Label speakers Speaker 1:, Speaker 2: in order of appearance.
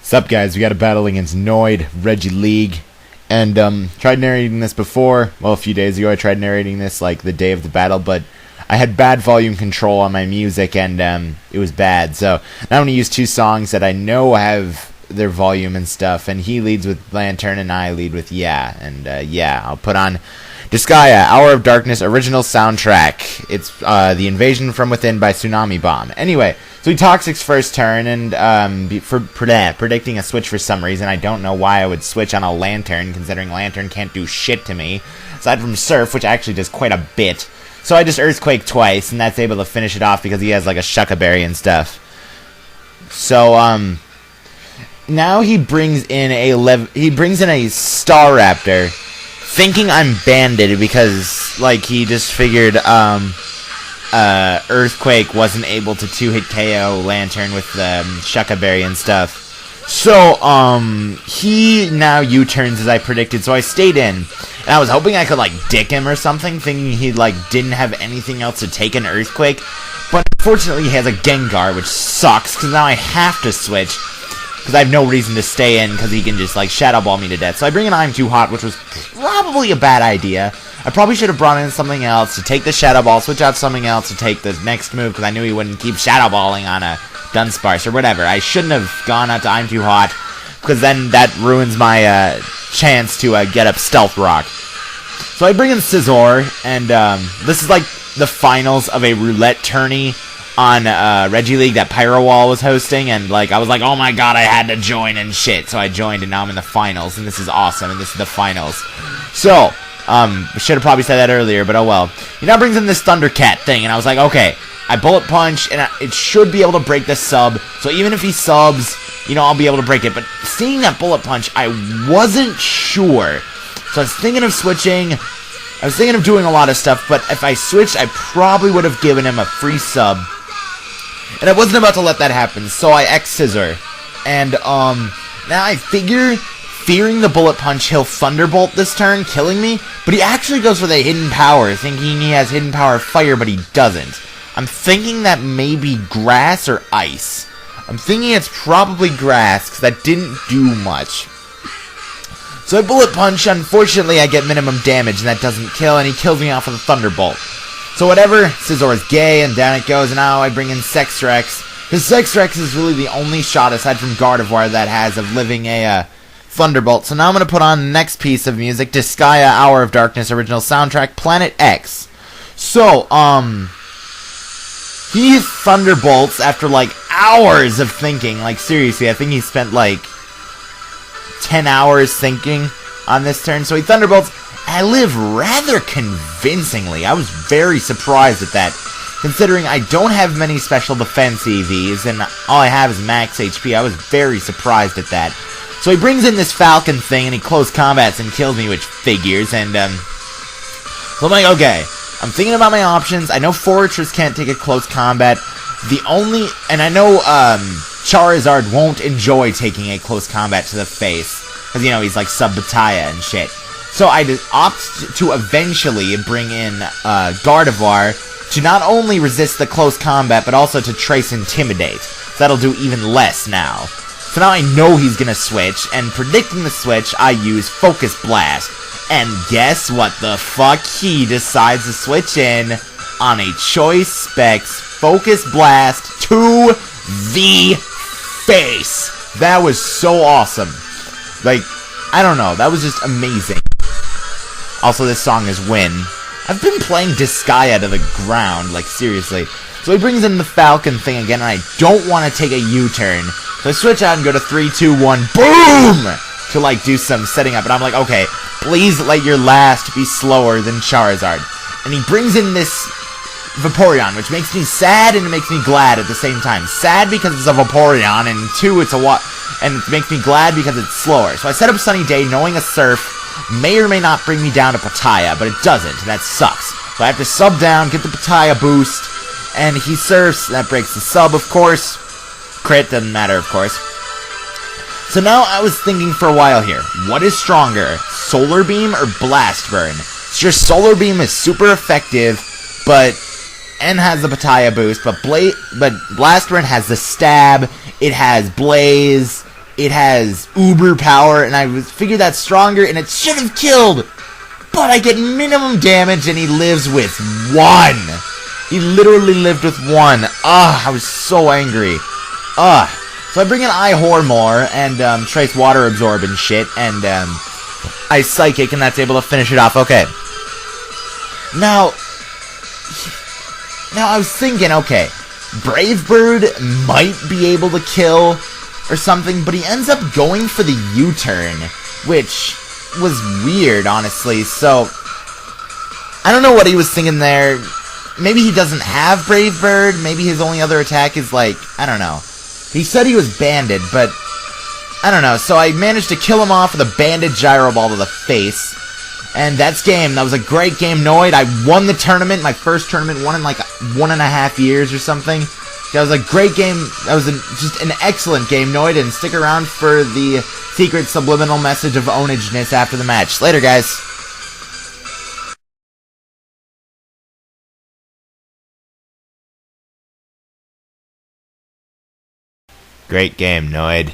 Speaker 1: Sup guys, we got a battle against Noid, Reggie League, and tried narrating this before. Well, a few days ago I tried narrating this like the day of the battle, but I had bad volume control on my music and it was bad. So now I'm going to use two songs that I know have their volume and stuff, and he leads with Lantern and I lead with Yeah. And yeah, I'll put on Disgaea, Hour of Darkness original soundtrack. It's The Invasion from Within by Tsunami Bomb. Anyway, so he Toxic's first turn, and for predicting a switch for some reason. I don't know why I would switch on a Lantern, considering Lantern can't do shit to me, aside from Surf, which actually does quite a bit. So I just Earthquake twice, and that's able to finish it off because he has like a Shuckaberry and stuff. So, now he brings in a Staraptor, thinking I'm banded because, like, he just figured, Earthquake wasn't able to 2-hit KO Lantern with the Shuckaberry and stuff. So, he now U-turns as I predicted, so I stayed in. And I was hoping I could, like, dick him or something, thinking he, like, didn't have anything else to take an Earthquake. But unfortunately, he has a Gengar, which sucks, because now I have to switch. Because I have no reason to stay in, because he can just, like, Shadow Ball me to death. So I bring in I'm Too Hot, which was probably a bad idea. I probably should have brought in something else to take the Shadow Ball, switch out something else to take the next move, because I knew he wouldn't keep Shadow Balling on a Dunsparce or whatever. I shouldn't have gone out to I'm Too Hot, because then that ruins my chance to get up Stealth Rock. So I bring in Scizor, and this is like the finals of a roulette tourney on Reggie League that Pyro Wall was hosting, and like I was like, oh my god, I had to join and shit. So I joined, and now I'm in the finals, and this is awesome, and this is the finals. So, should have probably said that earlier, but oh well. He now brings in this Thundercat thing, and I was like, okay, I Bullet Punch, and it should be able to break the sub, so even if he subs, you know, I'll be able to break it. But seeing that Bullet Punch, I wasn't sure. So I was thinking of switching. I was thinking of doing a lot of stuff, but if I switched, I probably would have given him a free sub. And I wasn't about to let that happen, so I X-Scissor. And, now I figure, fearing the Bullet Punch, he'll Thunderbolt this turn, killing me, but he actually goes for the Hidden Power, thinking he has Hidden Power Fire, but he doesn't. I'm thinking that maybe Grass or Ice. I'm thinking it's probably Grass, because that didn't do much. So I Bullet Punch, unfortunately I get minimum damage, and that doesn't kill, and he kills me off with a Thunderbolt. So whatever, Scizor is gay, and down it goes, and now I bring in Sexrex, because Sexrex is really the only shot, aside from Gardevoir, that has of living a Thunderbolt. So now I'm going to put on the next piece of music, Disgaea, Hour of Darkness original soundtrack, Planet X. So, he Thunderbolts after, like, hours of thinking. Like, seriously, I think he spent, like, 10 hours thinking on this turn. So he Thunderbolts. I live rather convincingly. I was very surprised at that, considering I don't have many special defense EVs, and all I have is max HP. I was very surprised at that. So he brings in this Falcon thing, and he close combats and kills me, which figures, and, so I'm like, okay, I'm thinking about my options. I know Fortress can't take a close combat. And I know, Charizard won't enjoy taking a close combat to the face, because, you know, he's like Sub-Bataya and shit. So I opt to eventually bring in Gardevoir to not only resist the close combat, but also to Trace Intimidate. So that'll do even less now. So now I know he's gonna switch, and predicting the switch, I use Focus Blast. And guess what the fuck? He decides to switch in on a Choice Specs Focus Blast to the face. That was so awesome. Like, I don't know, that was just amazing. Also, this song is Win. I've been playing Disgaea to the ground, like, seriously. So he brings in the Falcon thing again, and I don't want to take a U-turn. So I switch out and go to 3, 2, 1, BOOM! To, like, do some setting up. And I'm like, okay, please let your last be slower than Charizard. And he brings in this Vaporeon, which makes me sad and it makes me glad at the same time. Sad because it's a Vaporeon, and 2, it's a and it makes me glad because it's slower. So I set up Sunny Day, knowing a Surf may or may not bring me down to Pataya, but it doesn't, and that sucks. So I have to sub down, get the Pataya boost, and he surfs. That breaks the sub, of course. Crit, doesn't matter, of course. So now I was thinking for a while here, what is stronger, Solar Beam or Blast Burn? Sure, Solar Beam is super effective, and has the Pataya boost, but Blast Burn has the Stab, it has Blaze, it has uber power, and I figured that's stronger, and it should have killed. But I get minimum damage, and he lives with 1. He literally lived with 1. I was so angry. So I bring in Ihormore and Trace Water Absorb and shit, and I Psychic, and that's able to finish it off. Okay. Now I was thinking, okay, Brave Bird might be able to kill or something, but he ends up going for the U-turn, which was weird, honestly. So I don't know what he was thinking there. Maybe he doesn't have Brave Bird. Maybe his only other attack is like, I don't know. He said he was banded, but I don't know. So I managed to kill him off with a banded Gyro Ball to the face. And that's game. That was a great game, Noid. I won the tournament, my first tournament, won in like 1.5 years or something. That was a great game. That was just an excellent game, Noid. And stick around for the secret subliminal message of onageness after the match. Later, guys. Great game, Noid.